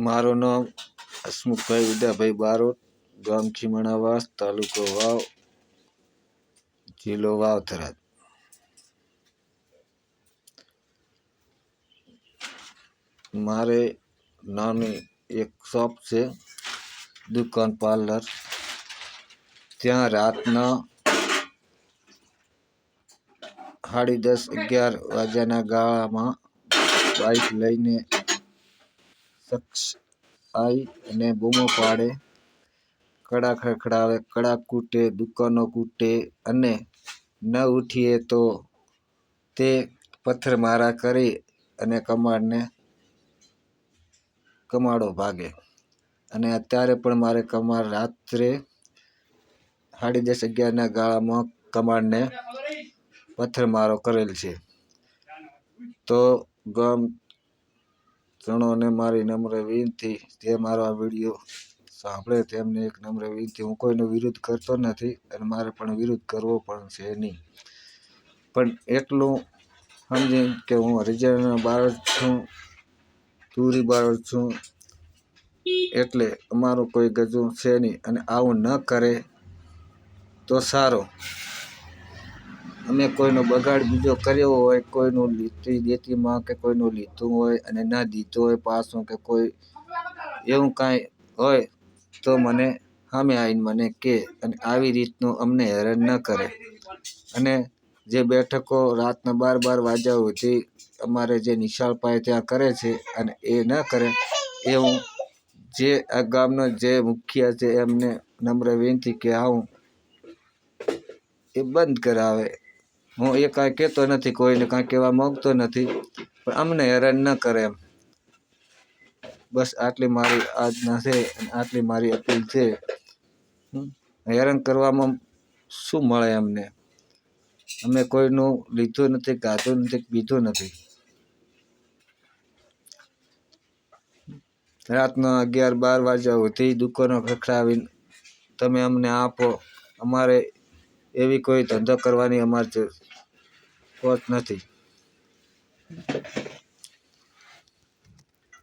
મારું નામ હસમુખભાઈ ઉદાભાઈ બારોટ, ગામ ખીમણાવાસ, તાલુકો વાવ, જિલ્લો વાવ-થરાદ. મારે નાની એક શોપ છે, દુકાન પાર્લર. ત્યાં રાતના 10:30-11 વાગ્યાના ગાળામાં બાઇક લઈને શખ્સ આવી અને બૂમો પાડે, કડા ખખડાવે, કડા કૂટે, દુકાનો કૂટે અને ન ઉઠીએ તો તે પથ્થરમારા કરી અને કમાડો ભાગે. અને અત્યારે પણ મારે રાત્રે 10:30-11ના ગાળામાં કમાડને પથ્થરમારો કરેલ છે. તો ગામ જણોને મારી નમ્ર વિનંતી, જે મારો આ વિડીયો સાંભળે તેમને એક નમ્ર વિનંતી, હું કોઈનો વિરોધ કરતો નથી અને મારે પણ વિરોધ કરવો પણ છે નહીં, પણ એટલું સમજીને કે હું હરિજનનો બાળક છું, તુરી બાળક છું, એટલે અમારું કોઈ ગજું છે નહીં અને આવું ન કરે તો સારું. અમે કોઈનો બગાડ બીજો કર્યો હોય, કોઈનું લીટી દેતીમાં કે કોઈનું લીધું હોય અને ના દીધું હોય પાછું, કે કોઈ એવું કાંઈ હોય તો મને સામે આવીને મને કહે અને આવી રીતનું અમને હેરાન ન કરે. અને જે બેઠકો રાતના 12 વાગ્યા સુધી અમારે જે નિશાળ પાસે ત્યાં કરે છે અને એ ન કરે, એવું જે આ ગામનો જે મુખિયા છે એમને નમ્ર વિનંતી કે આવું એ બંધ કરાવે. હું એ કાંઈ કહેતો નથી, કોઈને કાંઈ કહેવા માગતો નથી, પણ અમને હેરાન ન કરે એમ. બસ આટલી મારી આજના છે અને આટલી મારી અપીલ છે. હેરાન કરવામાં શું મળે અમને? અમે કોઈનું લીધું નથી, ગાધું નથી, પીધું નથી. રાતના 11-12 વાગ્યા સુધી દુકાનો ખખડાવીને તમે અમને આપો. અમારે એવી કોઈ ધંધો કરવાની અમારે હોત નથી.